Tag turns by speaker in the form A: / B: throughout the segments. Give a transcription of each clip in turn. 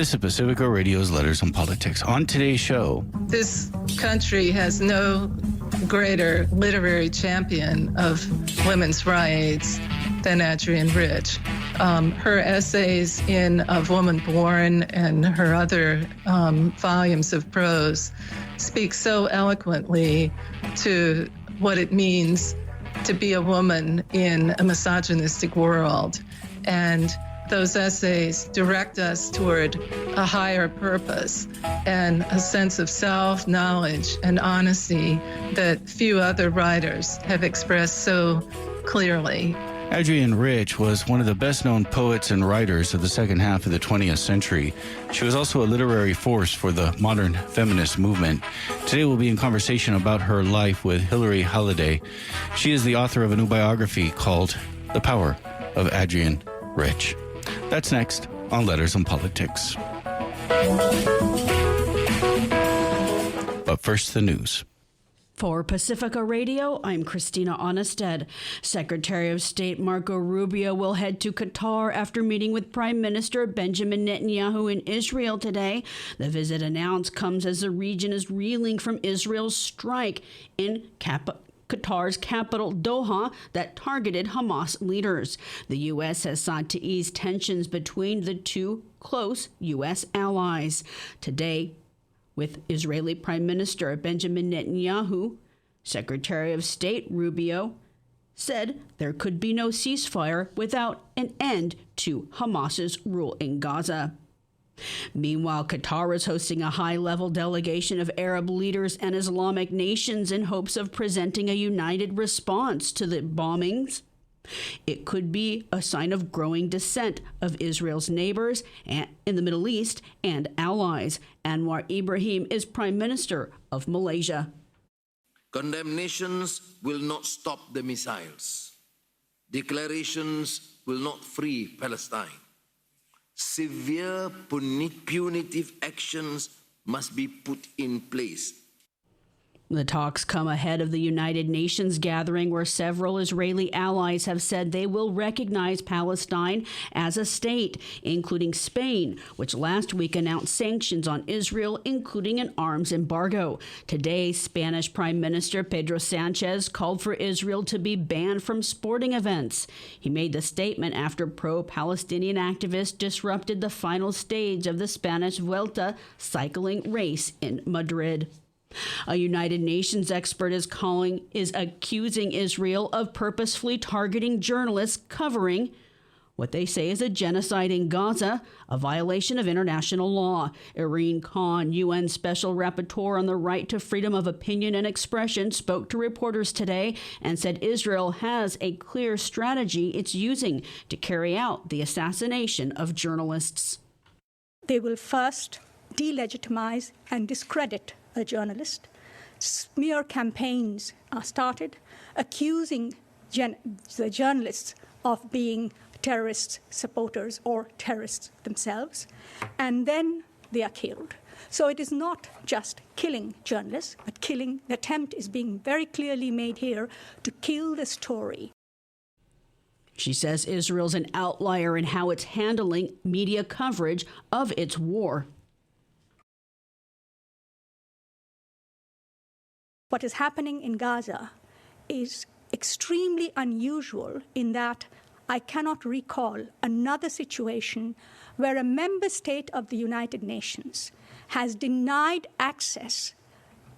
A: This is Pacifica Radio's Letters on Politics. On today's show,
B: this country has no greater literary champion of women's rights than Adrienne Rich. Her essays in Of Woman Born and her other volumes of prose speak so eloquently to what it means to be a woman in a misogynistic world. And those essays direct us toward a higher purpose and a sense of self, knowledge, and honesty that few other writers have expressed so clearly.
A: Adrienne Rich was one of the best-known poets and writers of the second half of the 20th century. She was also a literary force for the modern feminist movement. Today we'll be in conversation about her life with Hilary Halliday. She is the author of a new biography called The Power of Adrienne Rich. That's next on Letters on Politics. But first, the news.
C: For Pacifica Radio, I'm Christina Onnested. Secretary of State Marco Rubio will head to Qatar after meeting with Prime Minister Benjamin Netanyahu in Israel today. The visit announced comes as the region is reeling from Israel's strike in Qatar's capital, Doha, that targeted Hamas leaders. The U.S. has sought to ease tensions between the two close U.S. allies. Today, with Israeli Prime Minister Benjamin Netanyahu, Secretary of State Rubio said there could be no ceasefire without an end to Hamas's rule in Gaza. Meanwhile, Qatar is hosting a high-level delegation of Arab leaders and Islamic nations in hopes of presenting a united response to the bombings. It could be a sign of growing dissent of Israel's neighbors in the Middle East and allies. Anwar Ibrahim is Prime Minister of Malaysia.
D: Condemnations will not stop the missiles. Declarations will not free Palestine. Severe punitive actions must be put in place.
C: The talks come ahead of the United Nations gathering where several Israeli allies have said they will recognize Palestine as a state, including Spain, which last week announced sanctions on Israel, including an arms embargo. Today, Spanish Prime Minister Pedro Sanchez called for Israel to be banned from sporting events. He made the statement after pro-Palestinian activists disrupted the final stage of the Spanish Vuelta cycling race in Madrid. A United Nations expert is accusing Israel of purposefully targeting journalists covering what they say is a genocide in Gaza, a violation of international law. Irene Khan, UN Special Rapporteur on the right to freedom of opinion and expression, spoke to reporters today and said Israel has a clear strategy it's using to carry out the assassination of journalists.
E: They will first delegitimize and discredit a journalist. Smear campaigns are started accusing the journalists of being terrorist supporters or terrorists themselves, and then they are killed. So it is not just killing journalists, but the attempt is being very clearly made here to kill the story.
C: She says Israel's an outlier in how it's handling media coverage of its war.
E: What is happening in Gaza is extremely unusual in that I cannot recall another situation where a member state of the United Nations has denied access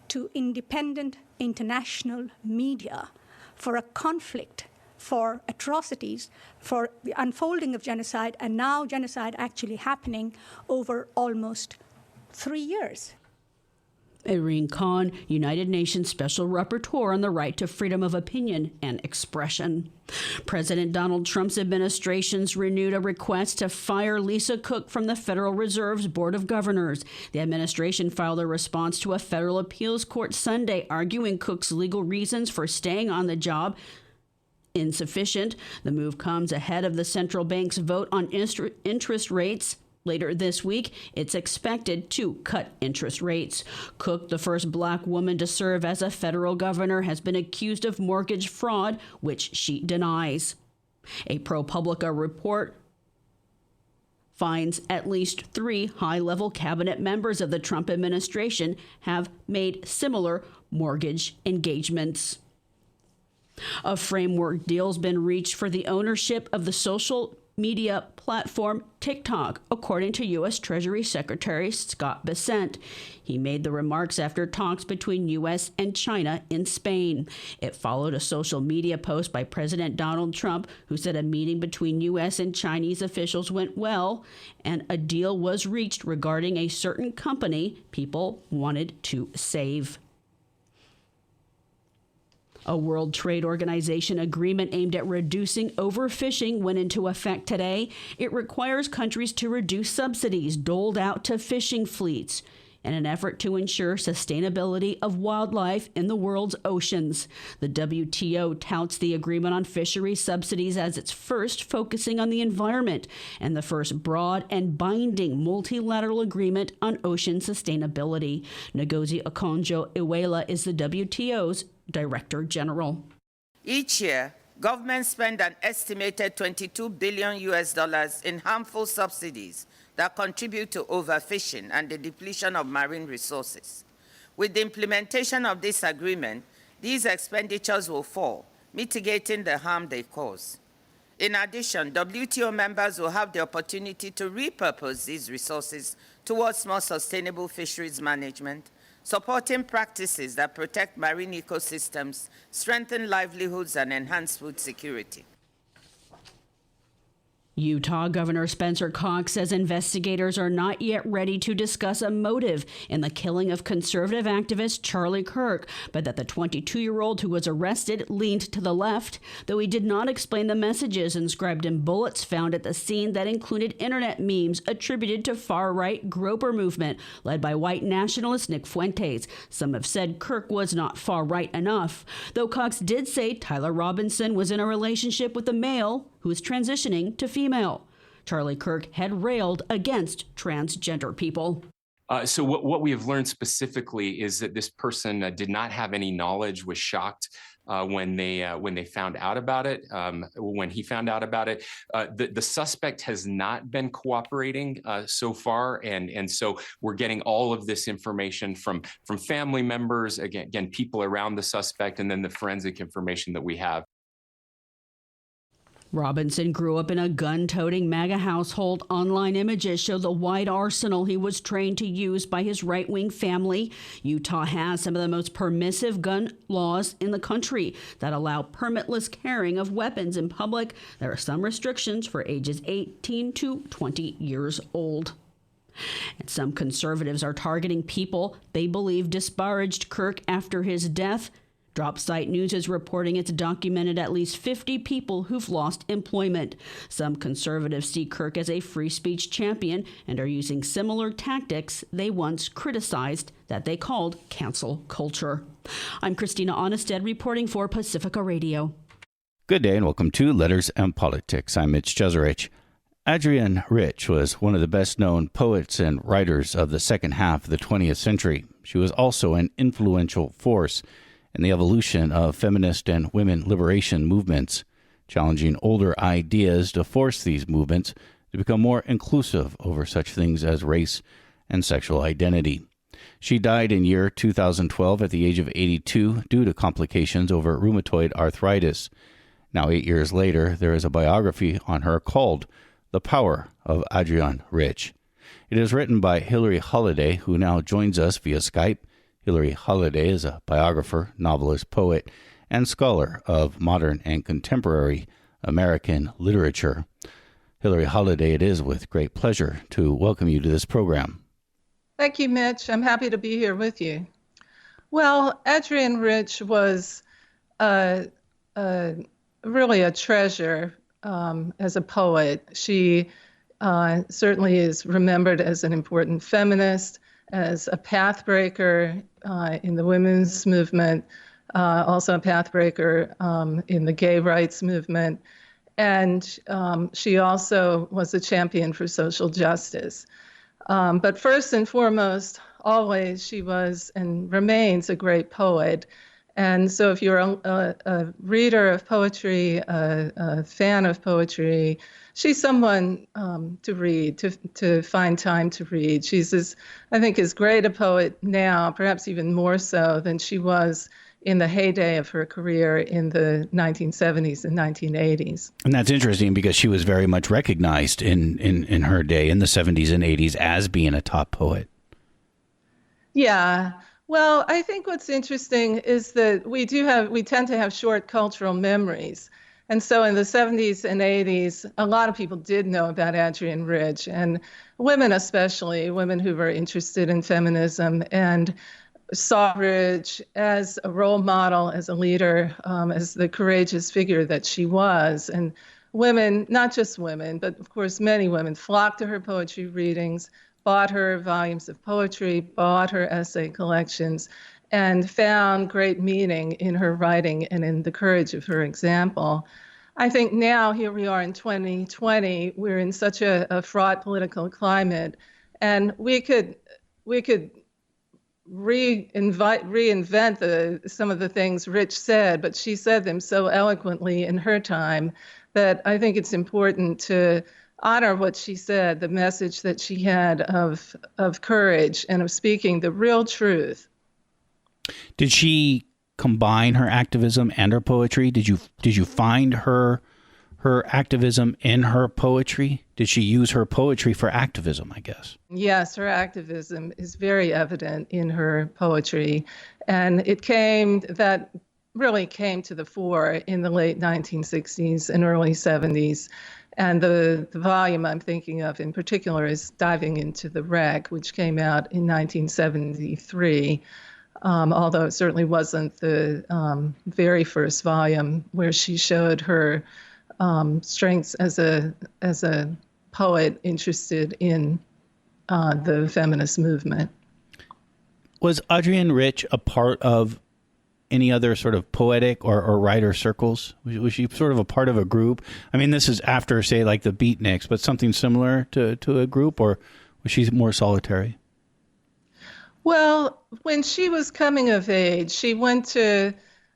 E: to independent international media for a conflict, for atrocities, for the unfolding of genocide, and now genocide actually happening over almost 3 years.
C: Irene Khan, United Nations Special Rapporteur on the right to freedom of opinion and expression. President Donald Trump's administration's renewed a request to fire Lisa Cook from the Federal Reserve's Board of Governors. The administration filed a response to a federal appeals court Sunday, arguing Cook's legal reasons for staying on the job insufficient. The move comes ahead of the central bank's vote on interest rates. Later this week, it's expected to cut interest rates. Cook, the first black woman to serve as a federal governor, has been accused of mortgage fraud, which she denies. A ProPublica report finds at least 3 high-level cabinet members of the Trump administration have made similar mortgage engagements. A framework deal's been reached for the ownership of the social media platform TikTok, according to U.S. Treasury Secretary Scott Bessent. He made the remarks after talks between U.S. and China in Spain. It followed a social media post by President Donald Trump, who said a meeting between U.S. and Chinese officials went well, and a deal was reached regarding a certain company people wanted to save. A World Trade Organization agreement aimed at reducing overfishing went into effect today. It requires countries to reduce subsidies doled out to fishing fleets in an effort to ensure sustainability of wildlife in the world's oceans. The WTO touts the agreement on fisheries subsidies as its first focusing on the environment and the first broad and binding multilateral agreement on ocean sustainability. Ngozi Okonjo-Iweala is the WTO's Director General.
F: Each year, governments spend an estimated $22 billion in harmful subsidies that contribute to overfishing and the depletion of marine resources. With the implementation of this agreement, these expenditures will fall, mitigating the harm they cause. In addition, WTO members will have the opportunity to repurpose these resources towards more sustainable fisheries management, supporting practices that protect marine ecosystems, strengthen livelihoods, and enhance food security.
C: Utah Governor Spencer Cox says investigators are not yet ready to discuss a motive in the killing of conservative activist Charlie Kirk, but that the 22-year-old who was arrested leaned to the left, though he did not explain the messages inscribed in bullets found at the scene that included internet memes attributed to far-right Groper movement led by white nationalist Nick Fuentes. Some have said Kirk was not far-right enough, though Cox did say Tyler Robinson was in a relationship with a male who is transitioning to female. Charlie Kirk had railed against transgender people.
G: So what we have learned specifically is that this person did not have any knowledge, was shocked when they found out about it. When he found out about it, the suspect has not been cooperating so far, and so we're getting all of this information from family members, again people around the suspect, and then the forensic information that we have.
C: Robinson grew up in a gun-toting MAGA household. Online images show the wide arsenal he was trained to use by his right-wing family. Utah has some of the most permissive gun laws in the country that allow permitless carrying of weapons in public. There are some restrictions for ages 18 to 20 years old. And some conservatives are targeting people they believe disparaged Kirk after his death. Dropsite News is reporting it's documented at least 50 people who've lost employment. Some conservatives see Kirk as a free speech champion and are using similar tactics they once criticized that they called cancel culture. I'm Christina Onnested reporting for Pacifica Radio.
A: Good day and welcome to Letters and Politics. I'm Mitch Jeserich. Adrienne Rich was one of the best-known poets and writers of the second half of the 20th century. She was also an influential force in the evolution of feminist and women liberation movements, challenging older ideas to force these movements to become more inclusive over such things as race and sexual identity. She died in year 2012 at the age of 82 due to complications over rheumatoid arthritis. Now, 8 years later, there is a biography on her called The Power of Adrienne Rich. It is written by Hillary Holliday, who now joins us via Skype. Hillary Holliday is a biographer, novelist, poet, and scholar of modern and contemporary American literature. Hillary Holliday, it is with great pleasure to welcome you to this program.
B: Thank you, Mitch. I'm happy to be here with you. Well, Adrienne Rich was really a treasure as a poet. She certainly is remembered as an important feminist, as a pathbreaker in the women's movement, also a pathbreaker in the gay rights movement. And she also was a champion for social justice. But first and foremost, always, she was and remains a great poet. And so if you're a reader of poetry, a fan of poetry, she's someone to read, to find time to read. She's, I think, as great a poet now, perhaps even more so than she was in the heyday of her career in the 1970s and 1980s.
A: And that's interesting because she was very much recognized in her day in the 70s and 80s as being a top poet.
B: Yeah. Well, I think what's interesting is that we tend to have short cultural memories. And so in the 70s and 80s, a lot of people did know about Adrienne Rich, and women especially, women who were interested in feminism and saw Rich as a role model, as a leader, as the courageous figure that she was. And women, not just women, but of course many women, flocked to her poetry readings, bought her volumes of poetry, bought her essay collections, and found great meaning in her writing and in the courage of her example. I think now, here we are in 2020, we're in such a fraught political climate, and we could reinvent some of the things Rich said, but she said them so eloquently in her time that I think it's important to honor what she said, the message that she had of courage and of speaking the real truth.
A: Did she combine her activism and her poetry? Did you find her activism in her poetry? Did she use her poetry for activism, I guess?
B: Yes, her activism is very evident in her poetry. And that really came to the fore in the late 1960s and early 70s. And the volume I'm thinking of in particular is Diving into the Wreck, which came out in 1973, although it certainly wasn't the very first volume where she showed her strengths as a poet interested in the feminist movement.
A: Was Adrienne Rich a part of any other sort of poetic or writer circles? Was she sort of a part of a group? I mean, this is after, say, like the Beatniks, but something similar to a group, or was she more solitary?
B: Well, when she was coming of age, she went to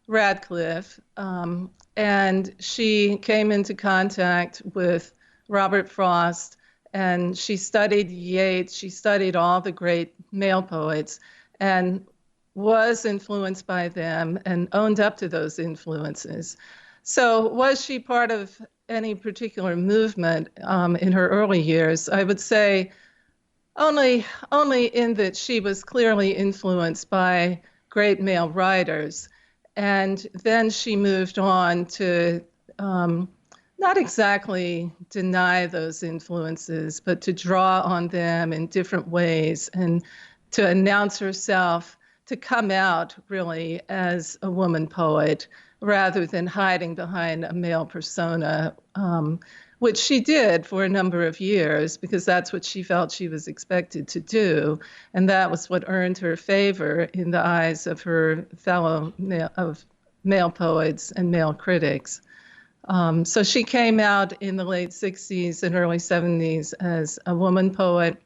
B: Radcliffe, and she came into contact with Robert Frost, and she studied Yeats, she studied all the great male poets, and was influenced by them and owned up to those influences. So was she part of any particular movement in her early years? I would say only in that she was clearly influenced by great male writers. And then she moved on to not exactly deny those influences, but to draw on them in different ways and to announce herself, to come out really as a woman poet rather than hiding behind a male persona, which she did for a number of years because that's what she felt she was expected to do. And that was what earned her favor in the eyes of her fellow male poets and male critics. So she came out in the late 60s and early 70s as a woman poet.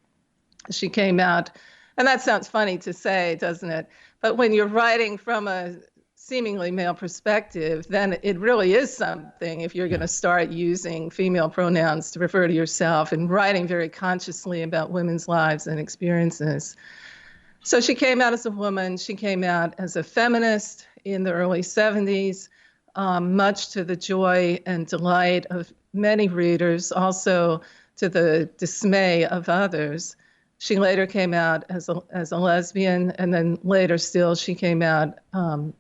B: She came out, and that sounds funny to say, doesn't it? But when you're writing from a seemingly male perspective, then it really is something if you're going to start using female pronouns to refer to yourself and writing very consciously about women's lives and experiences. So she came out as a woman. She came out as a feminist in the early 70s, much to the joy and delight of many readers, also to the dismay of others. She later came out as a lesbian, and then later still she came out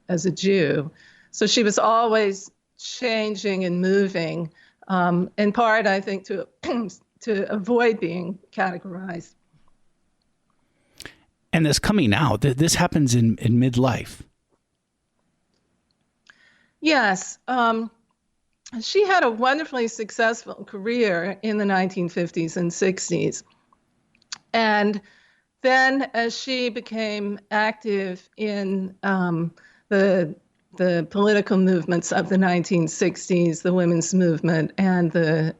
B: as a Jew. So she was always changing and moving, in part, I think, to avoid being categorized.
A: And this coming out, this happens in midlife.
B: Yes. She had a wonderfully successful career in the 1950s and 60s. And then as she became active in the political movements of the 1960s, the women's movement and the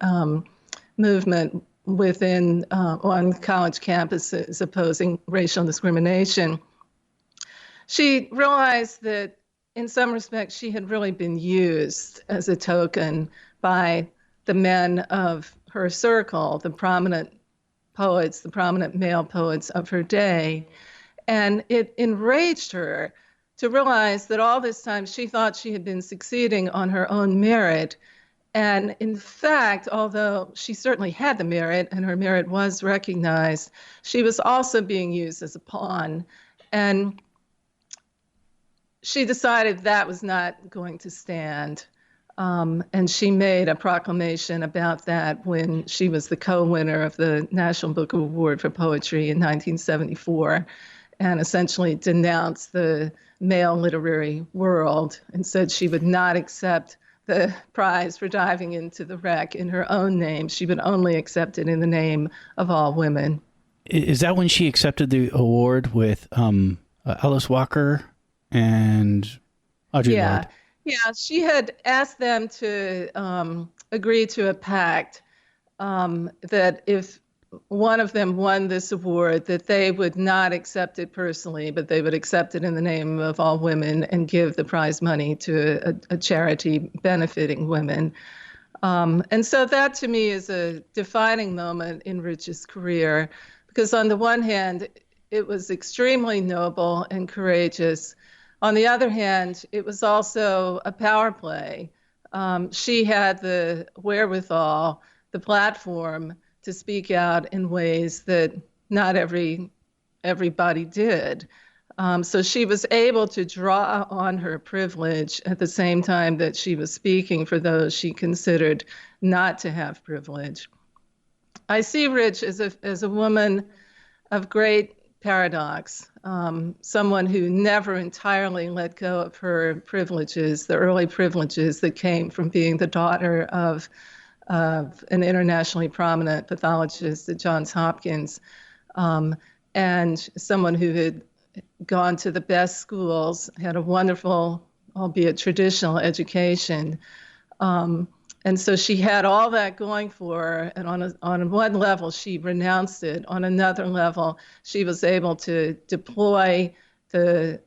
B: movement within on college campuses opposing racial discrimination, she realized that in some respects, she had really been used as a token by the men of her circle, the prominent poets, the prominent male poets of her day. And it enraged her to realize that all this time she thought she had been succeeding on her own merit. And in fact, although she certainly had the merit and her merit was recognized, she was also being used as a pawn. And she decided that was not going to stand. And she made a proclamation about that when she was the co-winner of the National Book Award for Poetry in 1974, and essentially denounced the male literary world and said she would not accept the prize for diving into the wreck in her own name. She would only accept it in the name of all women.
A: Is that when she accepted the award with Alice Walker and Audre Lorde?
B: Yeah, she had asked them to agree to a pact that if one of them won this award, that they would not accept it personally, but they would accept it in the name of all women and give the prize money to a charity benefiting women. And so that to me is a defining moment in Rich's career, because on the one hand, it was extremely noble and courageous. On the other hand, it was also a power play. She had the wherewithal, the platform to speak out in ways that not everybody did. So she was able to draw on her privilege at the same time that she was speaking for those she considered not to have privilege. I see Rich as a woman of great paradox, someone who never entirely let go of her privileges, the early privileges that came from being the daughter of an internationally prominent pathologist at Johns Hopkins, and someone who had gone to the best schools, had a wonderful, albeit traditional education. And so she had all that going for her, and on one level, she renounced it. On another level, she was able to deploy the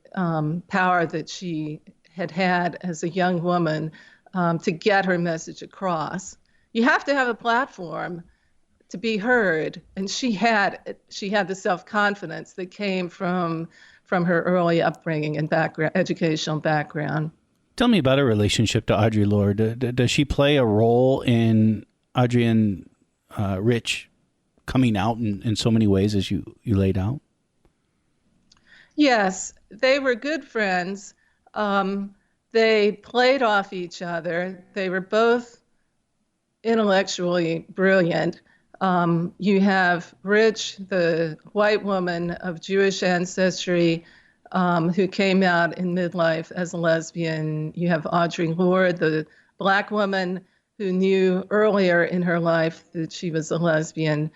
B: power that she had as a young woman to get her message across. You have to have a platform to be heard, and she had the self-confidence that came from her early upbringing and educational background.
A: Tell me about her relationship to Audre Lorde. Does she play a role in Adrienne Rich coming out in so many ways as you laid out?
B: Yes, they were good friends. They played off each other. They were both intellectually brilliant. You have Rich, the white woman of Jewish ancestry, who came out in midlife as a lesbian. You have Audre Lorde, the Black woman who knew earlier in her life that she was a lesbian.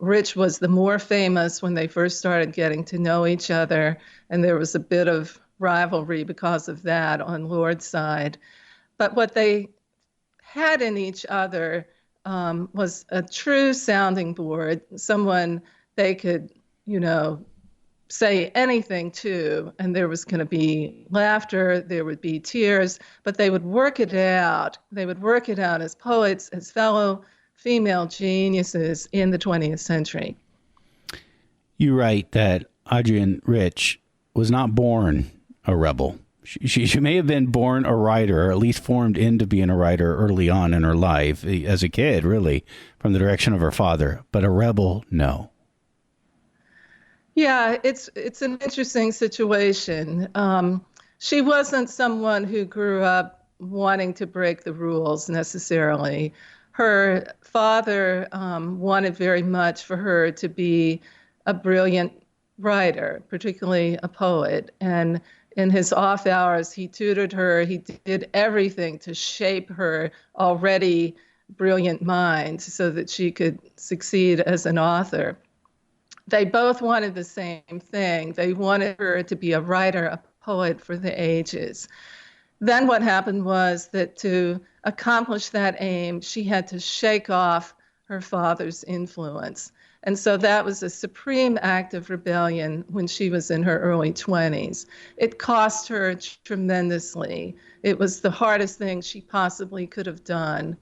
B: Rich was the more famous when they first started getting to know each other, and there was a bit of rivalry because of that on Lorde's side. But what they had in each other was a true sounding board, someone they could, say anything to, and there was going to be laughter, there would be tears, but they would work it out. They would work it out as poets, as fellow female geniuses in the 20th century.
A: You write that Adrienne Rich was not born a rebel. She may have been born a writer, or at least formed into being a writer early on in her life, as a kid, really, from the direction of her father. But a rebel, no.
B: Yeah, it's an interesting situation. She wasn't someone who grew up wanting to break the rules necessarily. Her father wanted very much for her to be a brilliant writer, particularly a poet. And in his off hours, he tutored her. He did everything to shape her already brilliant mind so that she could succeed as an author. They both wanted the same thing. They wanted her to be a writer, a poet for the ages. Then what happened was that to accomplish that aim, she had to shake off her father's influence. And so that was a supreme act of rebellion when she was in her early 20s. It cost her tremendously. It was the hardest thing she possibly could have done.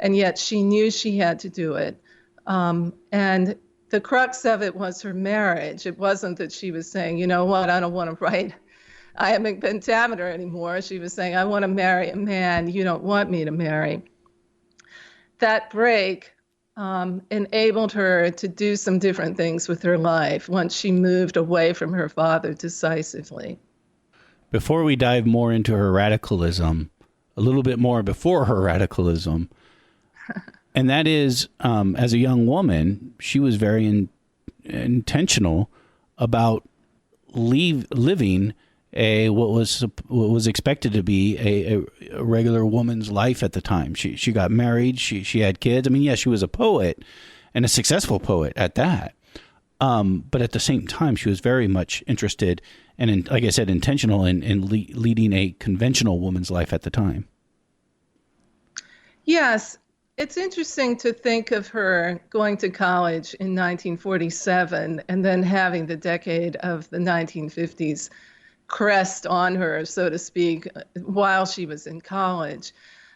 B: And yet she knew she had to do it. And the crux of it was her marriage. It wasn't that she was saying, you know what, I don't want to write iambic pentameter anymore. She was saying, I want to marry a man you don't want me to marry. That break enabled her to do some different things with her life once she moved away from her father decisively.
A: Before we dive more into her radicalism, a little bit more before her radicalism, and that is, as a young woman, she was very intentional about living what was expected to be a regular woman's life at the time. She got married. She had kids. I mean, yes, she was a poet and a successful poet at that. But at the same time, she was very much interested and, like I said, intentional in leading a conventional woman's life at the time.
B: Yes. It's interesting to think of her going to college in 1947 and then having the decade of the 1950s crest on her, so to speak, while she was in college.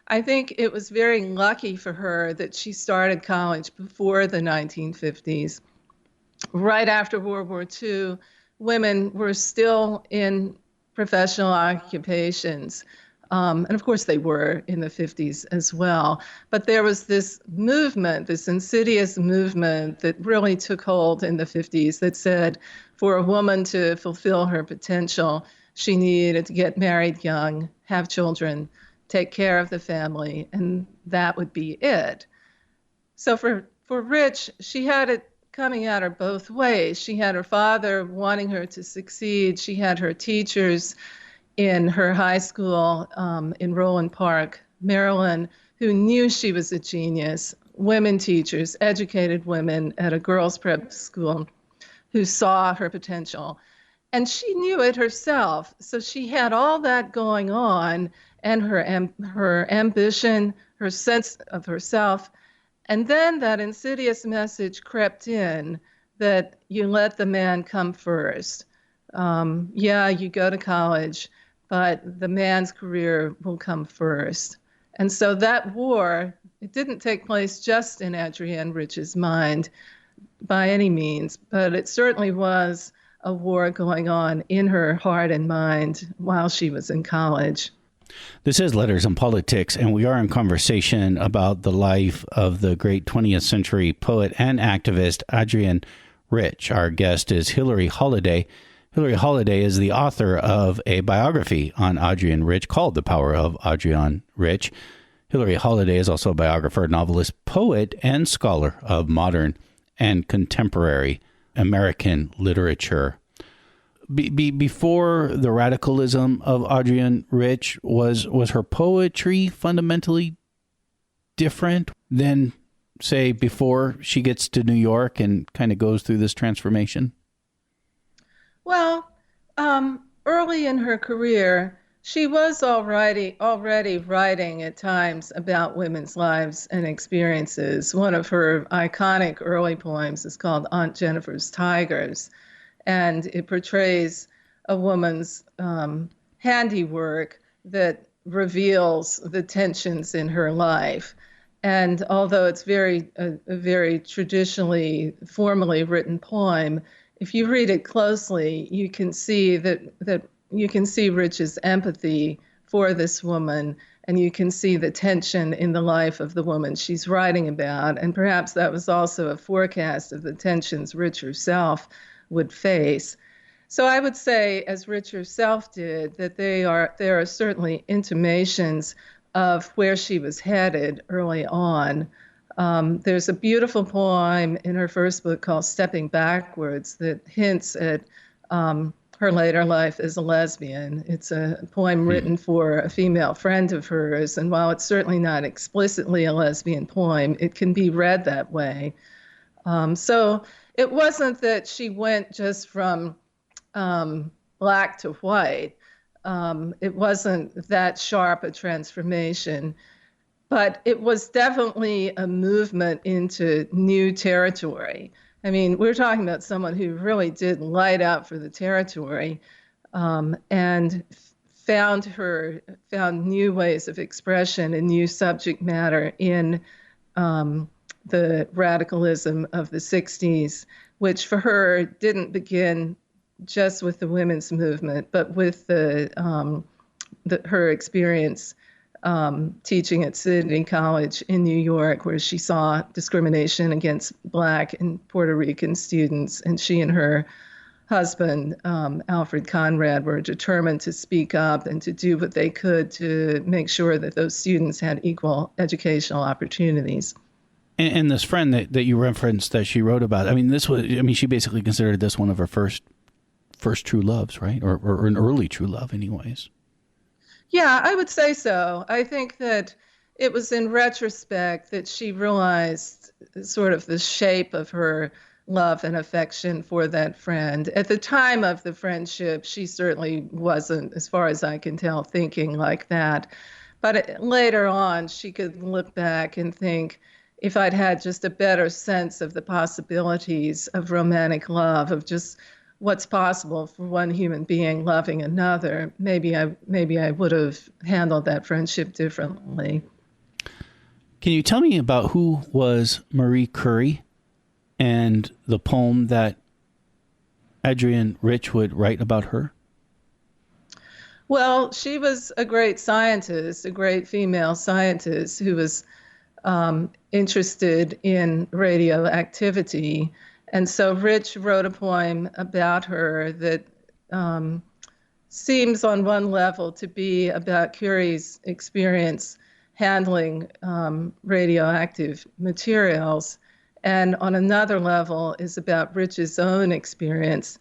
B: I think it was very lucky for her that she started college before the 1950s. Right after World War II, women were still in professional occupations. And of course, they were in the 50s as well. But there was this movement, this insidious movement that really took hold in the 50s that said for a woman to fulfill her potential, she needed to get married young, have children, take care of the family, and that would be it. So for Rich, she had it coming at her both ways. She had her father wanting her to succeed. She had her teachers in her high school in Roland Park, Maryland, who knew she was a genius, women teachers, educated women at a girls' prep school who saw her potential. And she knew it herself. So she had all that going on and her ambition, her sense of herself. And then that insidious message crept in that you let the man come first. Yeah, you go to college, but the man's career will come first. And so that war, it didn't take place just in Adrienne Rich's mind by any means, but it certainly was a war going on in her heart and mind while she was in college.
A: This is Letters on Politics, and we are in conversation about the life of the great 20th century poet and activist Adrienne Rich. Our guest is Hillary Holliday. Hillary Holliday is the author of a biography on Adrienne Rich called The Power of Adrienne Rich. Hillary Holliday is also a biographer, novelist, poet, and scholar of modern and contemporary American literature. Before the radicalism of Adrienne Rich, was her poetry fundamentally different than, say, before she gets to New York and kind of goes through this transformation?
B: Well, early in her career, she was already writing at times about women's lives and experiences. One of her iconic early poems is called Aunt Jennifer's Tigers, and it portrays a woman's handiwork that reveals the tensions in her life. And although it's a very traditionally, formally written poem, if you read it closely, you can see that you can see Rich's empathy for this woman, and you can see the tension in the life of the woman she's writing about. And perhaps that was also a forecast of the tensions Rich herself would face. So I would say, as Rich herself did, that there are certainly intimations of where she was headed early on. There's a beautiful poem in her first book called Stepping Backwards that hints at her later life as a lesbian. It's a poem written for a female friend of hers, and while it's certainly not explicitly a lesbian poem, it can be read that way. So it wasn't that she went just from black to white. It wasn't that sharp a transformation. but it was definitely a movement into new territory. I mean, we're talking about someone who really did light out for the territory, and found new ways of expression and new subject matter in the radicalism of the 60s, which for her didn't begin just with the women's movement, but with her experience teaching at City College in New York, where she saw discrimination against Black and Puerto Rican students, and she and her husband, Alfred Conrad, were determined to speak up and to do what they could to make sure that those students had equal educational opportunities.
A: And this friend that you referenced that she wrote about, she basically considered this one of her first true loves, right? Or an early true love anyways.
B: Yeah, I would say so. I think that it was in retrospect that she realized sort of the shape of her love and affection for that friend. At the time of the friendship, she certainly wasn't, as far as I can tell, thinking like that. But later on, she could look back and think, if I'd had just a better sense of the possibilities of romantic love, of just what's possible for one human being loving another, maybe I would have handled that friendship differently.
A: Can you tell me about who was Marie Curie and the poem that Adrienne Rich would write about her?
B: Well, she was a great scientist, a great female scientist who was interested in radioactivity. And so Rich wrote a poem about her that seems on one level to be about Curie's experience handling radioactive materials, and on another level is about Rich's own experience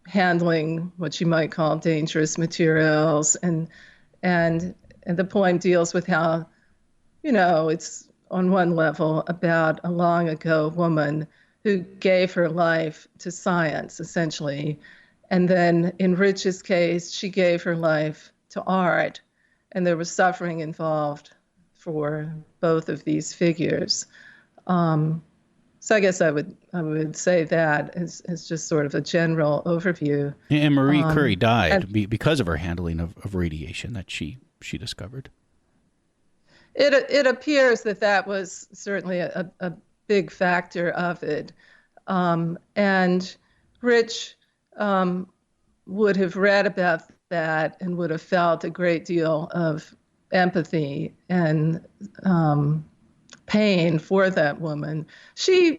B: handling what you might call dangerous materials. And the poem deals with how, it's on one level about a long ago woman who gave her life to science, essentially. And then in Rich's case, she gave her life to art, and there was suffering involved for both of these figures. So I guess I would say that as just sort of a general overview.
A: And Marie Curie died because of her handling of radiation that she discovered.
B: It appears that was certainly a big factor of it. And Rich would have read about that and would have felt a great deal of empathy and pain for that woman. She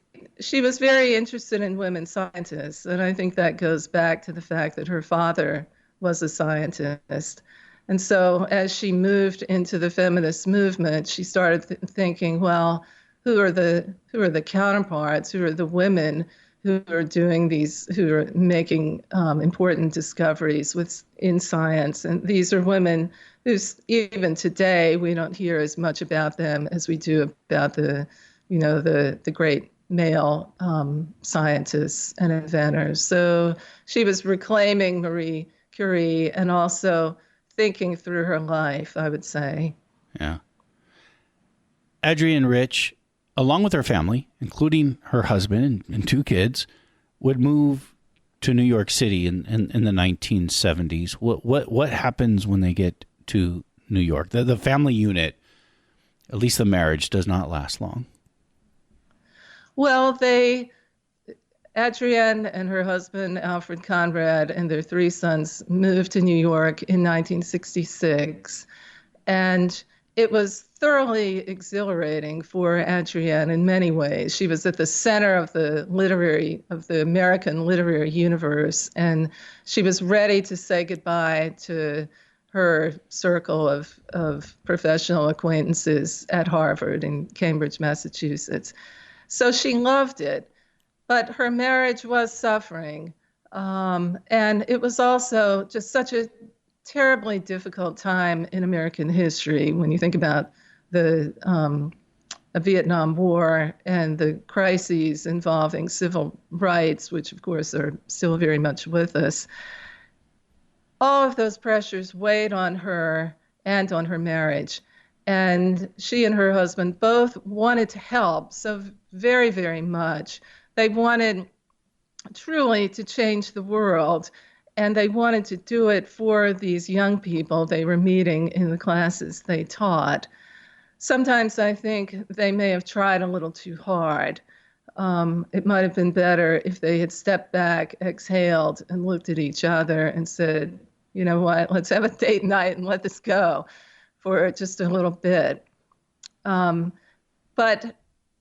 B: was very interested in women scientists, and I think that goes back to the fact that her father was a scientist. And so as she moved into the feminist movement, she started thinking, well, who are the counterparts? Who are the women who are making important discoveries in science? And these are women who, even today, we don't hear as much about them as we do about the great male scientists and inventors. So she was reclaiming Marie Curie and also thinking through her life, I would say.
A: Yeah. Adrienne Rich, along with her family, including her husband and 2 kids, would move to New York City in the 1970s. What happens when they get to New York? The family unit, at least the marriage, does not last long.
B: Well, Adrienne and her husband, Alfred Conrad, and their 3 sons moved to New York in 1966. And it was thoroughly exhilarating for Adrienne in many ways. She was at the center of the American literary universe, and she was ready to say goodbye to her circle of professional acquaintances at Harvard and Cambridge, Massachusetts. So she loved it. But her marriage was suffering, and it was also just such a terribly difficult time in American history when you think about the Vietnam War and the crises involving civil rights, which of course are still very much with us. All of those pressures weighed on her and on her marriage. And she and her husband both wanted to help so very, very much. They wanted truly to change the world, and they wanted to do it for these young people they were meeting in the classes they taught. Sometimes I think they may have tried a little too hard. It might have been better if they had stepped back, exhaled, and looked at each other and said, you know what, let's have a date night and let this go for just a little bit. But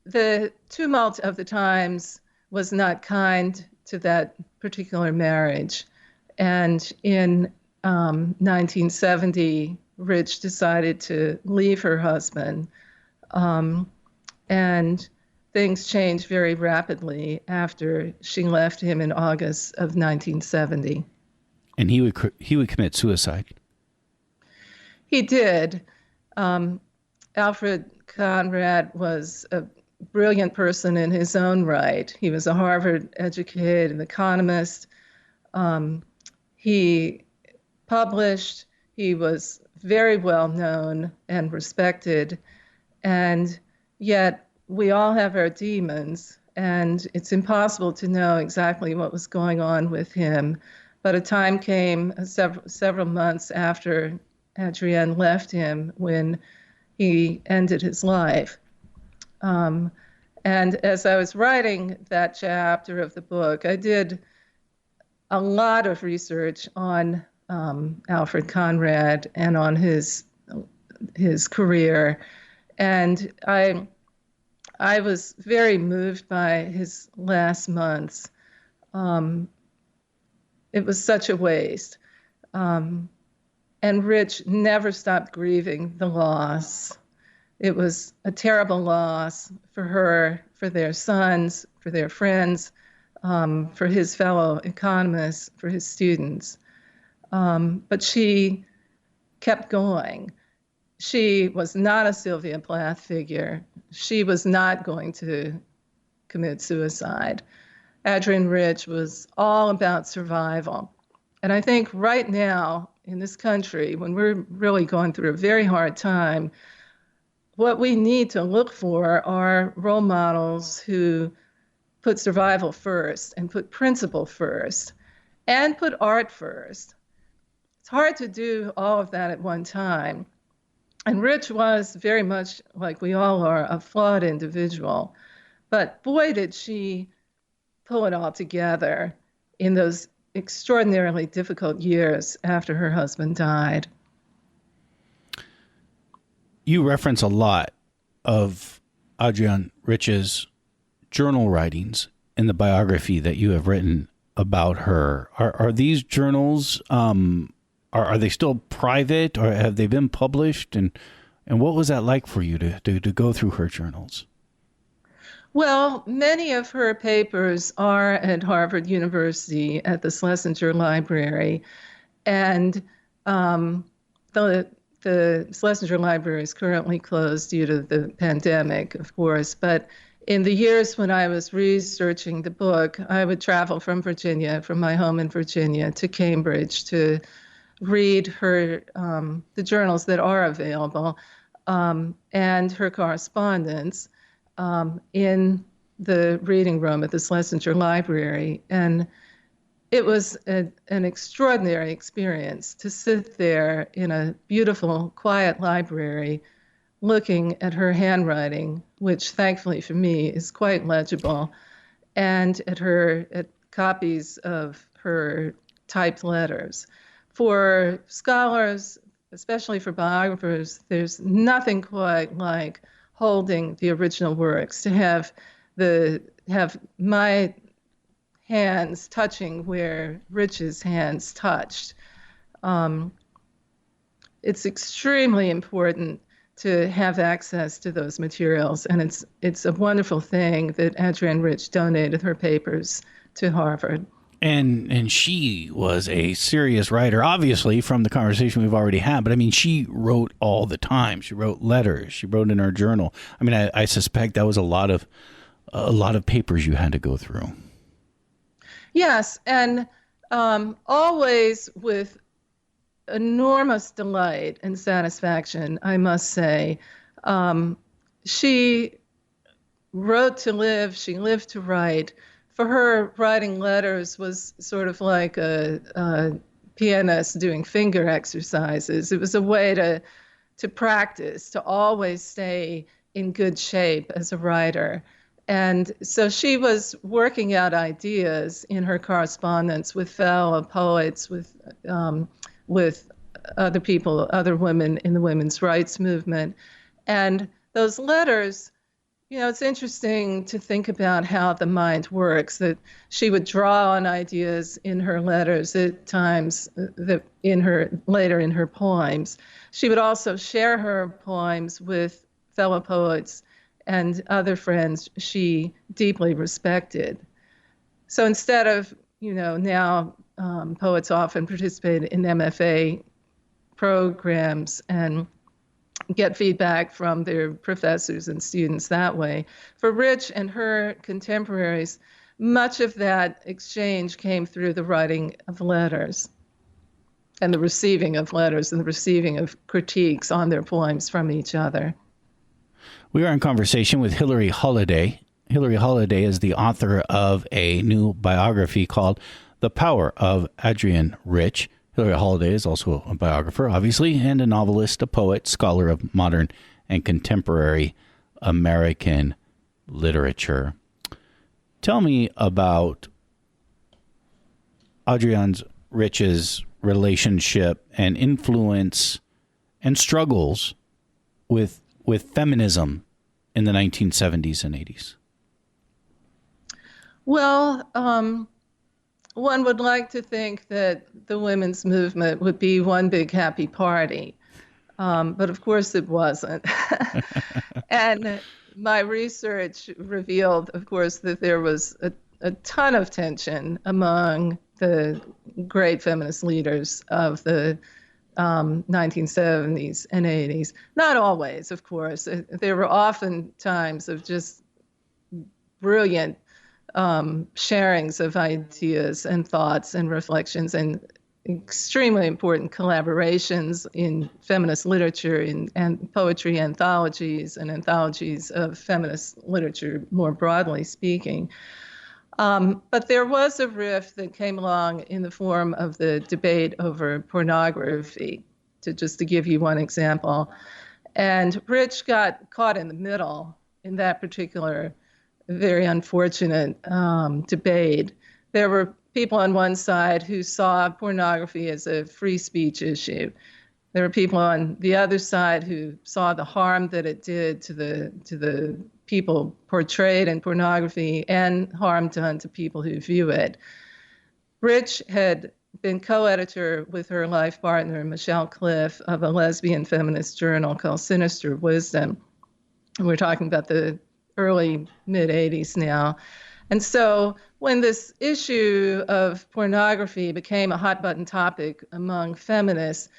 B: the tumult of the times was not kind to that particular marriage. And in 1970, Rich decided to leave her husband. And things changed very rapidly after she left him in August of 1970.
A: And he would commit suicide.
B: He did. Alfred Conrad was a brilliant person in his own right. He was a Harvard-educated economist. He published. He was very well known and respected. And yet we all have our demons, and it's impossible to know exactly what was going on with him. But a time came several months after Adrienne left him when he ended his life. And as I was writing that chapter of the book, I did a lot of research on Alfred Conrad and on his career. And I was very moved by his last months. It was such a waste. And Rich never stopped grieving the loss. It was a terrible loss for her, for their sons, for their friends, for his fellow economists, for his students. But she kept going. She was not a Sylvia Plath figure. She was not going to commit suicide. Adrienne Rich was all about survival. And I think right now in this country, when we're really going through a very hard time, what we need to look for are role models who put survival first and put principle first and put art first. It's hard to do all of that at one time. And Rich was very much like we all are, a flawed individual. But boy, did she pull it all together in those extraordinarily difficult years after her husband died.
A: You reference a lot of Adrienne Rich's journal writings in the biography that you have written about her. Are these journals, are they still private, or have they been published? And what was that like for you to go through her journals?
B: Well, many of her papers are at Harvard University at the Schlesinger Library. And the Schlesinger Library is currently closed due to the pandemic, of course. But in the years when I was researching the book, I would travel from Virginia, from my home in Virginia, to Cambridge to read her the journals that are available and her correspondence in the reading room at the Schlesinger Library. And it was an extraordinary experience to sit there in a beautiful, quiet library looking at her handwriting, which thankfully for me is quite legible, and at copies of her typed letters. For scholars, especially for biographers, there's nothing quite like holding the original works, to have my hands touching where Rich's hands touched. It's extremely important to have access to those materials, and it's a wonderful thing that Adrienne Rich donated her papers to Harvard.
A: And she was a serious writer, obviously, from the conversation we've already had. But I mean, she wrote all the time. She wrote letters. She wrote in her journal. I mean, I suspect that was a lot of papers you had to go through.
B: Yes, and always with enormous delight and satisfaction, I must say. She wrote to live, she lived to write. For her, writing letters was sort of like a pianist doing finger exercises. It was a way to practice, to always stay in good shape as a writer. And so she was working out ideas in her correspondence with fellow poets, with other people, other women in the women's rights movement. And those letters, it's interesting to think about how the mind works, that she would draw on ideas in her letters at times, that later in her poems. She would also share her poems with fellow poets and other friends she deeply respected. So instead of, now poets often participate in MFA programs and get feedback from their professors and students that way. For Rich and her contemporaries, much of that exchange came through the writing of letters and the receiving of letters and the receiving of critiques on their poems from each other.
A: We are in conversation with Hillary Holiday. Hillary Holiday is the author of a new biography called The Power of Adrienne Rich. Hillary Holiday is also a biographer, obviously, and a novelist, a poet, scholar of modern and contemporary American literature. Tell me about Adrienne Rich's relationship and influence and struggles with feminism in the 1970s and 80s.
B: Well, one would like to think that the women's movement would be one big happy party, but of course it wasn't. And my research revealed, of course, that there was a ton of tension among the great feminist leaders of the 1970s and 80s. Not always, of course. There were often times of just brilliant sharings of ideas and thoughts and reflections and extremely important collaborations in feminist literature and poetry anthologies and anthologies of feminist literature, more broadly speaking. But there was a rift that came along in the form of the debate over pornography, just to give you one example. And Rich got caught in the middle in that particular very unfortunate debate. There were people on one side who saw pornography as a free speech issue. There were people on the other side who saw the harm that it did to the people portrayed in pornography and harm done to people who view it. Rich had been co-editor with her life partner, Michelle Cliff, of a lesbian feminist journal called Sinister Wisdom. And we're talking about the early, mid-'80s now. And so when this issue of pornography became a hot-button topic among feminists,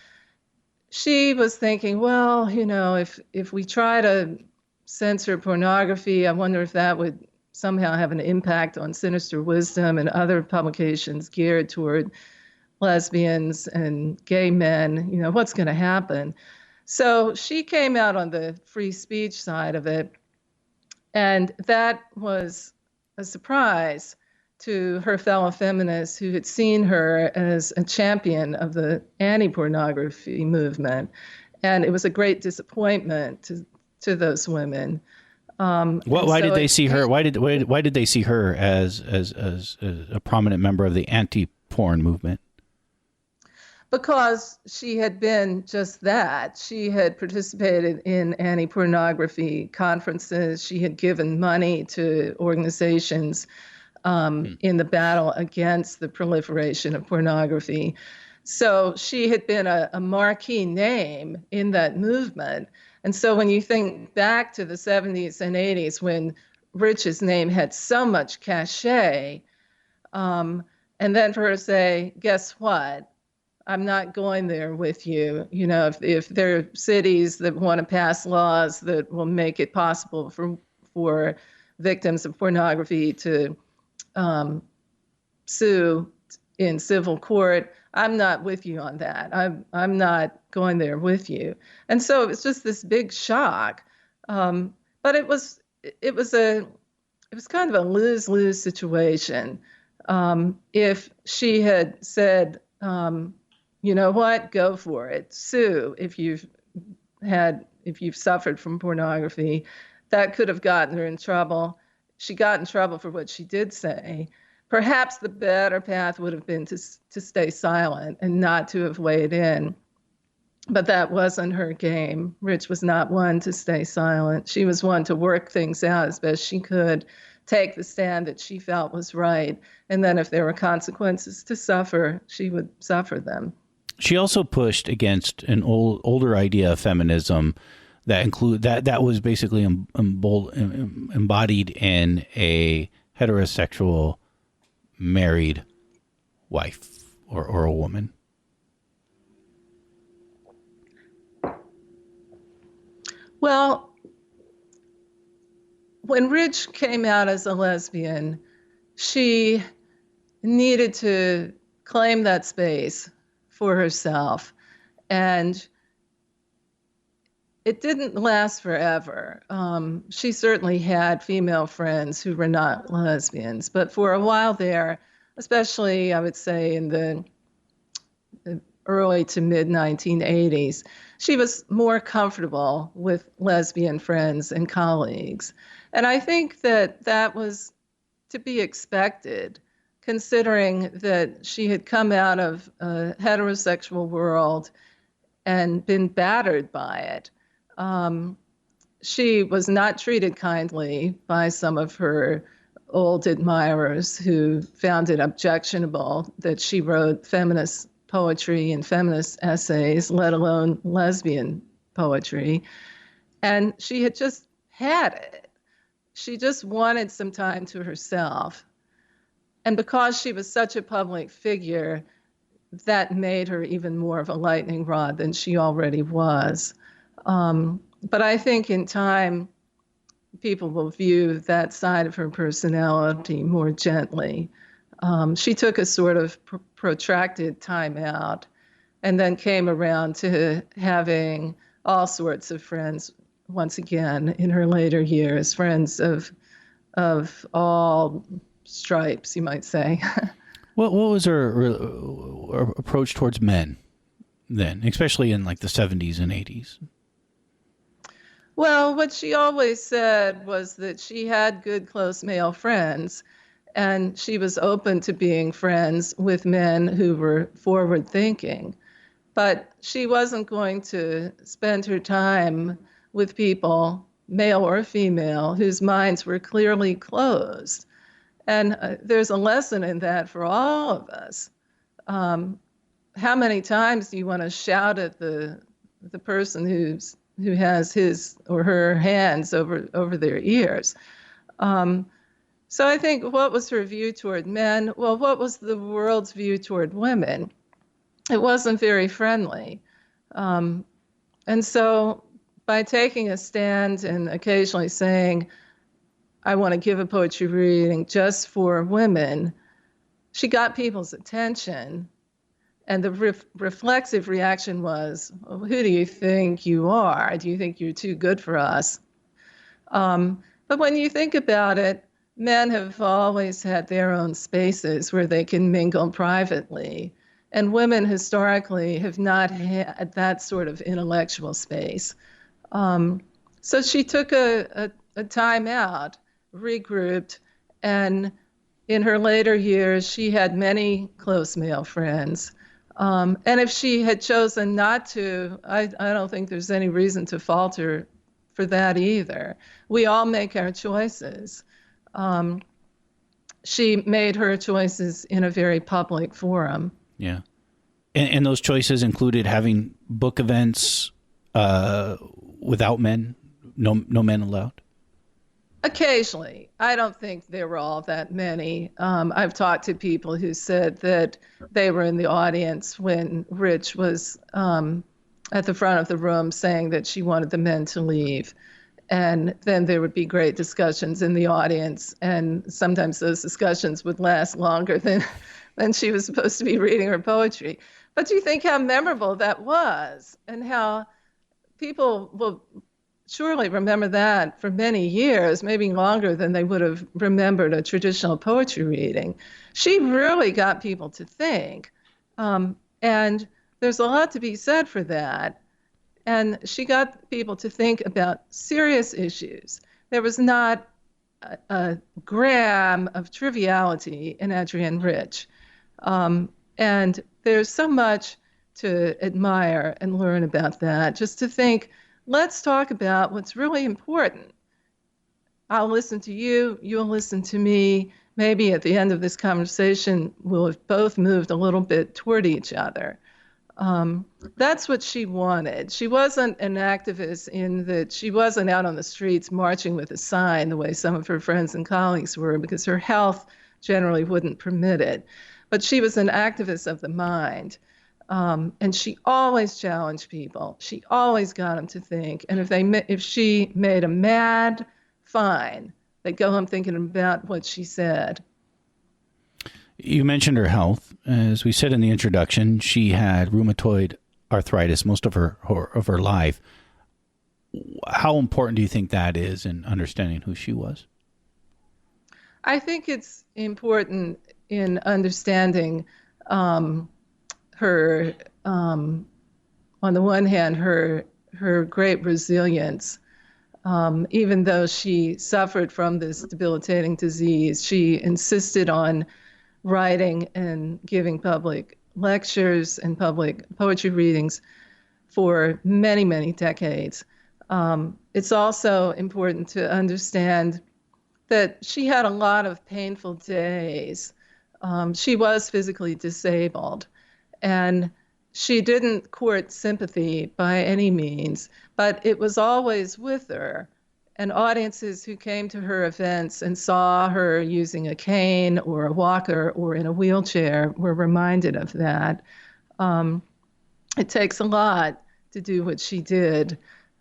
B: she was thinking, well, if we try to censor pornography, I wonder if that would somehow have an impact on Sinister Wisdom and other publications geared toward lesbians and gay men. What's going to happen? So she came out on the free speech side of it. And that was a surprise to her fellow feminists who had seen her as a champion of the anti-pornography movement. And it was a great disappointment to those women.
A: Why did they see her? Why did they see her as a prominent member of the anti-porn movement?
B: Because she had been just that. She had participated in anti-pornography conferences. She had given money to organizations in the battle against the proliferation of pornography. So she had been a marquee name in that movement. And so when you think back to the 70s and 80s, when Rich's name had so much cachet, and then for her to say, guess what? I'm not going there with you. If there are cities that want to pass laws that will make it possible for victims of pornography to sue in civil court. I'm not with you on that. I'm not going there with you. And so it was just this big shock. But it was kind of a lose-lose situation. If she had said, you know what, go for it, sue if you've suffered from pornography, that could have gotten her in trouble. She got in trouble for what she did say. Perhaps the better path would have been to stay silent and not to have weighed in. But that wasn't her game. Rich was not one to stay silent. She was one to work things out as best she could, take the stand that she felt was right. And then if there were consequences to suffer, she would suffer them.
A: She also pushed against an older idea of feminism that was basically embodied in a heterosexual married wife or a woman.
B: Well, when Ridge came out as a lesbian, she needed to claim that space for herself. And it didn't last forever. She certainly had female friends who were not lesbians, but for a while there, especially I would say in the early to mid 1980s, she was more comfortable with lesbian friends and colleagues. And I think that was to be expected, considering that she had come out of a heterosexual world and been battered by it. She was not treated kindly by some of her old admirers who found it objectionable that she wrote feminist poetry and feminist essays, let alone lesbian poetry. And she had just had it. She just wanted some time to herself. And because she was such a public figure, that made her even more of a lightning rod than she already was. But I think in time, people will view that side of her personality more gently. She took a sort of protracted time out and then came around to having all sorts of friends once again in her later years, friends of all stripes, you might say.
A: What was her approach towards men then, especially in like the 70s and 80s?
B: Well, what she always said was that she had good close male friends, and she was open to being friends with men who were forward thinking. But she wasn't going to spend her time with people, male or female, whose minds were clearly closed. And there's a lesson in that for all of us. How many times do you want to shout at the person who has his or her hands over their ears? So I think, what was her view toward men? Well, what was the world's view toward women? It wasn't very friendly. And so by taking a stand and occasionally saying, I want to give a poetry reading just for women, she got people's attention. And the reflexive reaction was, well, who do you think you are? Do you think you're too good for us? But when you think about it, men have always had their own spaces where they can mingle privately. And women historically have not had that sort of intellectual space. So she took a time out, regrouped, and in her later years, she had many close male friends. And if she had chosen not to, I don't think there's any reason to fault her for that either. We all make our choices. She made her choices in a very public forum.
A: Yeah. And those choices included having book events without men, no men allowed?
B: Occasionally. I don't think there were all that many. I've talked to people who said that they were in the audience when Rich was at the front of the room saying that she wanted the men to leave. And then there would be great discussions in the audience. And sometimes those discussions would last longer than she was supposed to be reading her poetry. But do you think how memorable that was, and how people will surely remember that for many years, maybe longer than they would have remembered a traditional poetry reading? She really got people to think. And there's a lot to be said for that. And she got people to think about serious issues. There was not a gram of triviality in Adrienne Rich. And there's so much to admire and learn about that, just to think, let's talk about what's really important. I'll listen to you, you'll listen to me. Maybe at the end of this conversation, we'll have both moved a little bit toward each other. That's what she wanted. She wasn't an activist in that she wasn't out on the streets marching with a sign the way some of her friends and colleagues were, because her health generally wouldn't permit it. But she was an activist of the mind. And she always challenged people. She always got them to think. And if she made them mad, fine. They'd go home thinking about what she said.
A: You mentioned her health. As we said in the introduction, she had rheumatoid arthritis most of her life. How important do you think that is in understanding who she was?
B: I think it's important in understanding her, on the one hand, her great resilience. Even though she suffered from this debilitating disease, she insisted on writing and giving public lectures and public poetry readings for many, many decades. It's also important to understand that she had a lot of painful days. She was physically disabled, and she didn't court sympathy by any means, but it was always with her. And audiences who came to her events and saw her using a cane or a walker or in a wheelchair were reminded of that. It takes a lot to do what she did.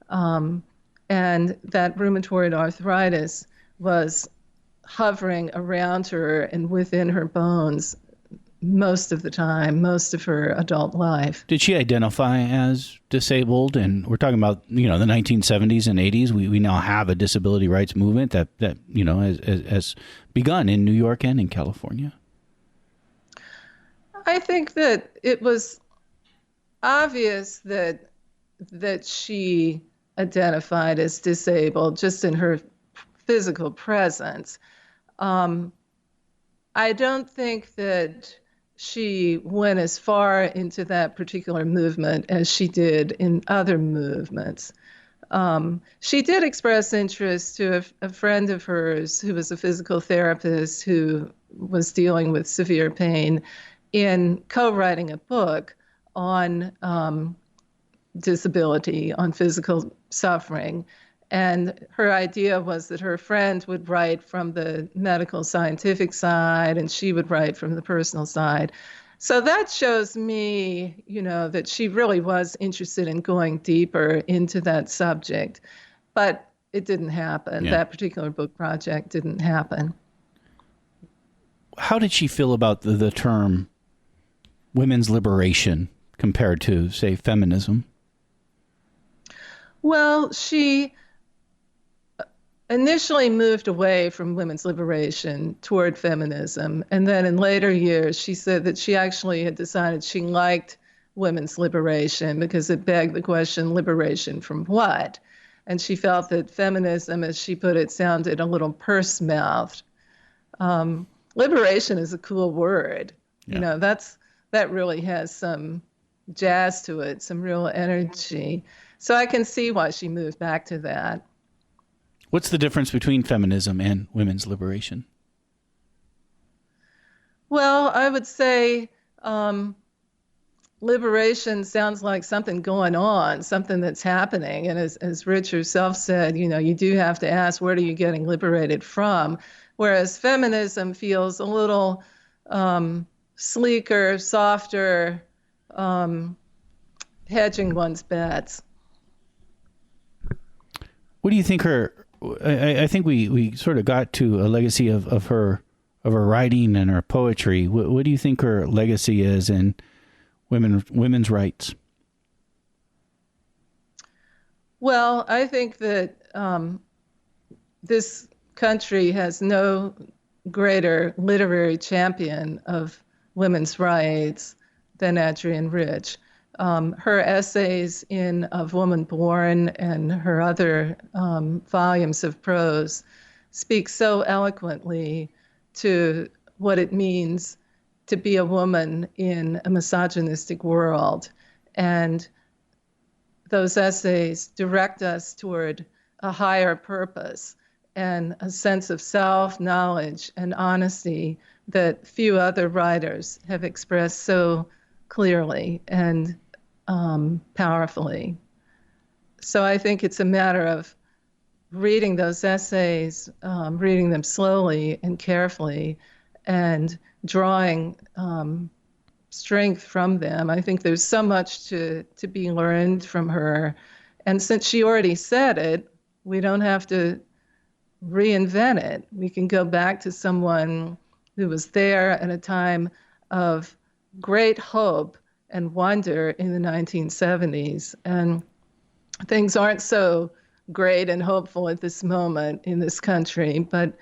B: And that rheumatoid arthritis was hovering around her and within her bones most of the time, most of her adult life.
A: Did she identify as disabled? And we're talking about, the 1970s and 80s. We now have a disability rights movement that has begun in New York and in California.
B: I think that it was obvious that she identified as disabled just in her physical presence. I don't think that she went as far into that particular movement as she did in other movements. She did express interest to a friend of hers who was a physical therapist who was dealing with severe pain in co-writing a book on disability, on physical suffering. And her idea was that her friend would write from the medical scientific side and she would write from the personal side. So that shows me, that she really was interested in going deeper into that subject. But it didn't happen. Yeah. That particular book project didn't happen.
A: How did she feel about the term women's liberation compared to, say, feminism?
B: Well, she initially moved away from women's liberation toward feminism. And then in later years, she said that she actually had decided she liked women's liberation because it begged the question, liberation from what? And she felt that feminism, as she put it, sounded a little purse-mouthed. Liberation is a cool word. Yeah. That really has some jazz to it, some real energy. So I can see why she moved back to that.
A: What's the difference between feminism and women's liberation?
B: Well, I would say liberation sounds like something going on, something that's happening. And as Rich herself said, you do have to ask, what are you getting liberated from? Whereas feminism feels a little sleeker, softer, hedging one's bets.
A: What do you think I think we sort of got to a legacy of her writing and her poetry. What do you think her legacy is in women's rights?
B: Well, I think that this country has no greater literary champion of women's rights than Adrienne Rich. Her essays in Of Woman Born and her other volumes of prose speak so eloquently to what it means to be a woman in a misogynistic world. And those essays direct us toward a higher purpose and a sense of self, knowledge, and honesty that few other writers have expressed so clearly and powerfully. So I think it's a matter of reading those essays, reading them slowly and carefully, and drawing strength from them. I think there's so much to be learned from her. And since she already said it, we don't have to reinvent it. We can go back to someone who was there at a time of great hope and wonder in the 1970s. And things aren't so great and hopeful at this moment in this country, but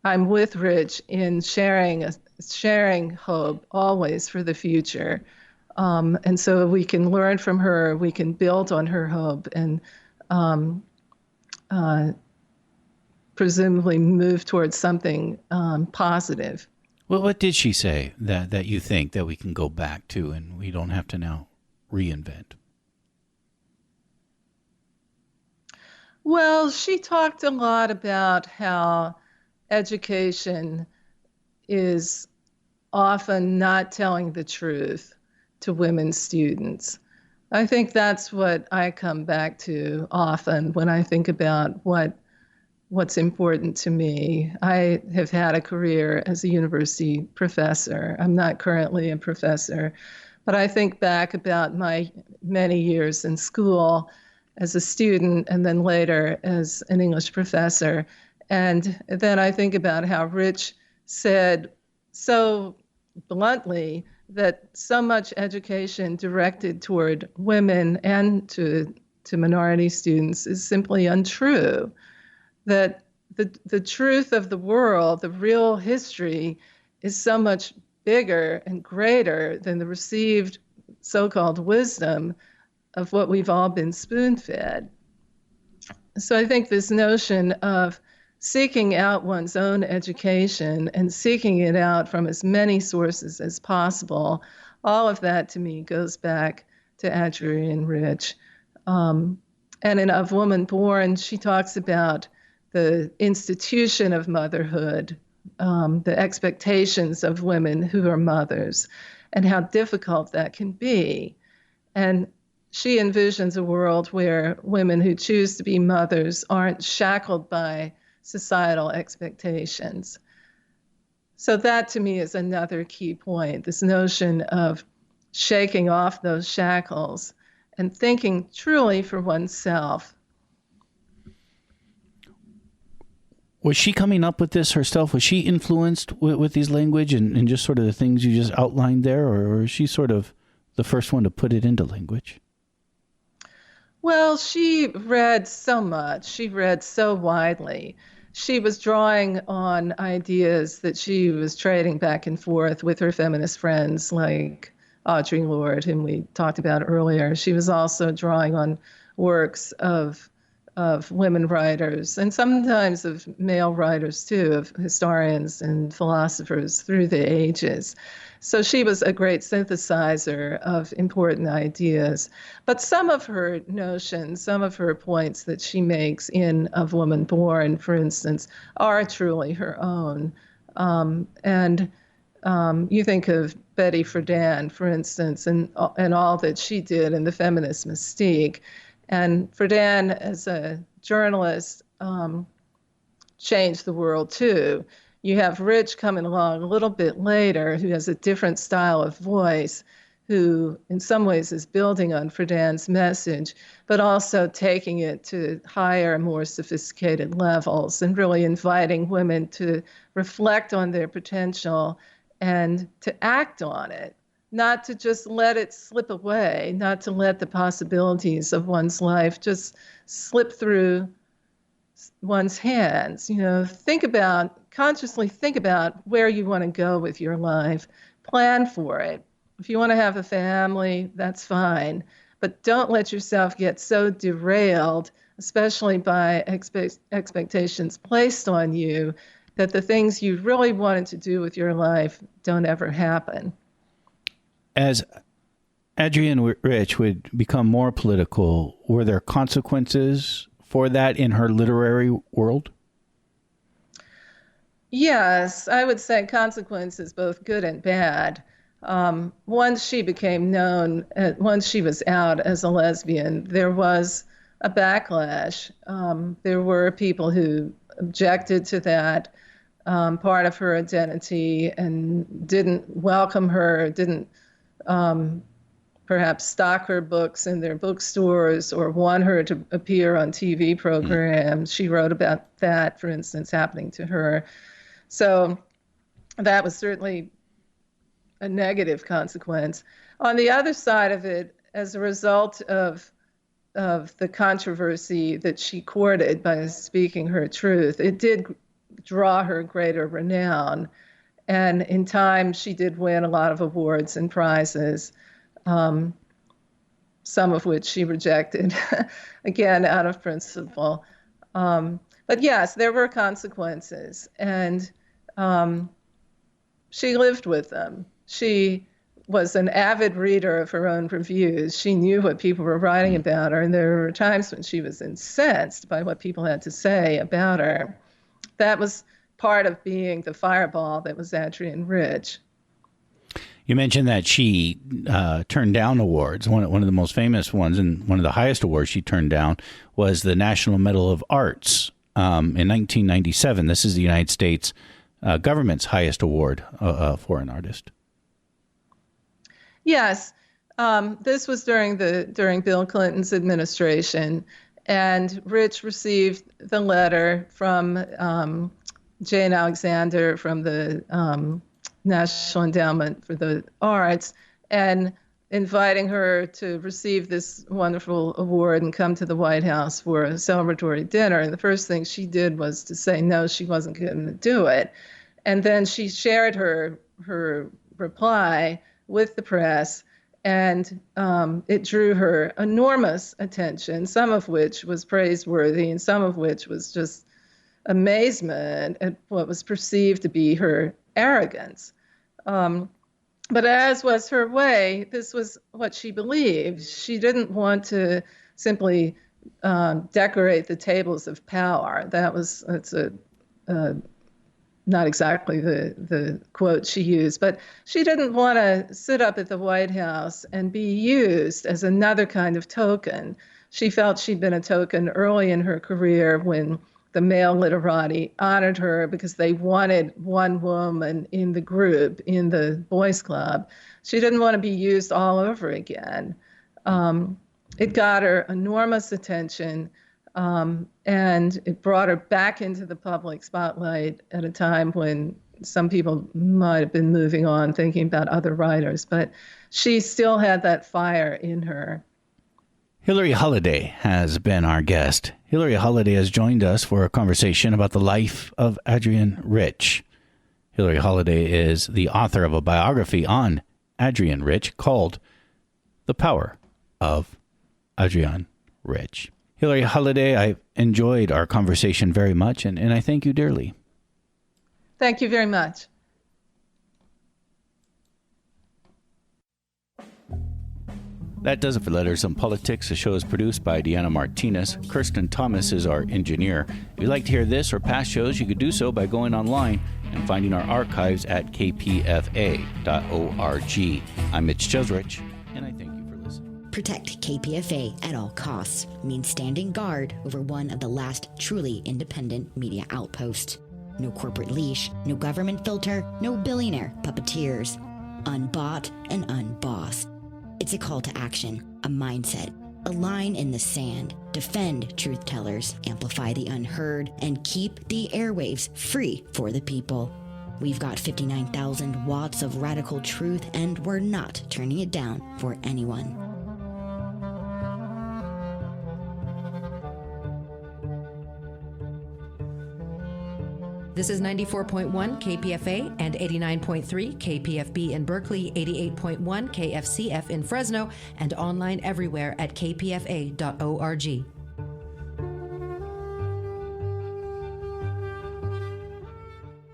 B: I'm with Rich in sharing hope always for the future. And so we can learn from her, we can build on her hope, and presumably move towards something positive.
A: Well, what did she say that you think that we can go back to and we don't have to now reinvent?
B: Well, she talked a lot about how education is often not telling the truth to women students. I think that's what I come back to often when I think about what's important to me. I have had a career as a university professor. I'm not currently a professor, but I think back about my many years in school as a student and then later as an English professor. And then I think about how Rich said so bluntly that so much education directed toward women and to minority students is simply untrue. That the truth of the world, the real history, is so much bigger and greater than the received so-called wisdom of what we've all been spoon-fed. So I think this notion of seeking out one's own education and seeking it out from as many sources as possible, all of that to me goes back to Adrienne Rich. And in Of Woman Born, she talks about the institution of motherhood, the expectations of women who are mothers, and how difficult that can be. And she envisions a world where women who choose to be mothers aren't shackled by societal expectations. So that to me is another key point, this notion of shaking off those shackles and thinking truly for oneself.
A: Was she coming up with this herself? Was she influenced with these language and just sort of the things you just outlined there, or is she sort of the first one to put it into language?
B: Well, she read so much. She read so widely. She was drawing on ideas that she was trading back and forth with her feminist friends like Audre Lorde, whom we talked about earlier. She was also drawing on works of women writers and sometimes of male writers too, of historians and philosophers through the ages. So she was a great synthesizer of important ideas. But some of her notions, some of her points that she makes in Of Woman Born, for instance, are truly her own. You think of Betty Friedan, for instance, and all that she did in the feminist mystique. And Friedan, as a journalist, changed the world too. You have Rich coming along a little bit later, who has a different style of voice, who in some ways is building on Friedan's message, but also taking it to higher, more sophisticated levels and really inviting women to reflect on their potential and to act on it, not to just let it slip away, not to let the possibilities of one's life just slip through one's hands. Consciously think about where you want to go with your life. Plan for it. If you want to have a family, that's fine. But don't let yourself get so derailed, especially by expectations placed on you, that the things you really wanted to do with your life don't ever happen.
A: As Adrienne Rich would become more political, were there consequences for that in her literary world?
B: Yes, I would say consequences, both good and bad. Once she became known, once she was out as a lesbian, there was a backlash. There were people who objected to that part of her identity and didn't welcome her, didn't perhaps stock her books in their bookstores or want her to appear on TV programs. She wrote about that, for instance, happening to her. So that was certainly a negative consequence. On the other side of it, as a result of the controversy that she courted by speaking her truth, it did draw her greater renown. And in time, she did win a lot of awards and prizes, some of which she rejected, again, out of principle. But yes, there were consequences, and she lived with them. She was an avid reader of her own reviews. She knew what people were writing about her, and there were times when she was incensed by what people had to say about her. That was part of being the fireball that was Adrienne Rich.
A: You mentioned that she turned down awards. One of the most famous ones and one of the highest awards she turned down was the National Medal of Arts in 1997. This is the United States government's highest award for an artist. Yes.
B: This was during Bill Clinton's administration, and Rich received the letter from Jane Alexander from the National Endowment for the Arts, and inviting her to receive this wonderful award and come to the White House for a celebratory dinner. And the first thing she did was to say no, she wasn't going to do it. And then she shared her reply with the press, and it drew her enormous attention, some of which was praiseworthy and some of which was just amazement at what was perceived to be her arrogance. But as was her way, this was what she believed. She didn't want to simply decorate the tables of power. That's not exactly the quote she used, but she didn't want to sit up at the White House and be used as another kind of token. She felt she'd been a token early in her career when the male literati honored her because they wanted one woman in the group, in the boys' club. She didn't want to be used all over again. It got her enormous attention, and it brought her back into the public spotlight at a time when some people might have been moving on, thinking about other writers, but she still had that fire in her.
A: Hillary Holliday has been our guest. Hillary Holliday has joined us for a conversation about the life of Adrienne Rich. Hillary Holliday is the author of a biography on Adrienne Rich called The Power of Adrienne Rich. Hillary Holliday, I enjoyed our conversation very much, and I thank you dearly.
B: Thank you very much.
A: That does it for Letters on Politics. The show is produced by Deanna Martinez. Kirsten Thomas is our engineer. If you'd like to hear this or past shows, you could do so by going online and finding our archives at kpfa.org. I'm Mitch Jeserich, and I thank you for listening.
H: Protect KPFA at all costs means standing guard over one of the last truly independent media outposts. No corporate leash, no government filter, no billionaire puppeteers. Unbought and unbossed. It's a call to action, a mindset, a line in the sand. Defend truth tellers, amplify the unheard, and keep the airwaves free for the people. We've got 59,000 watts of radical truth, and we're not turning it down for anyone.
I: This is 94.1 KPFA and 89.3 KPFB in Berkeley, 88.1 KFCF in Fresno, and online everywhere at kpfa.org.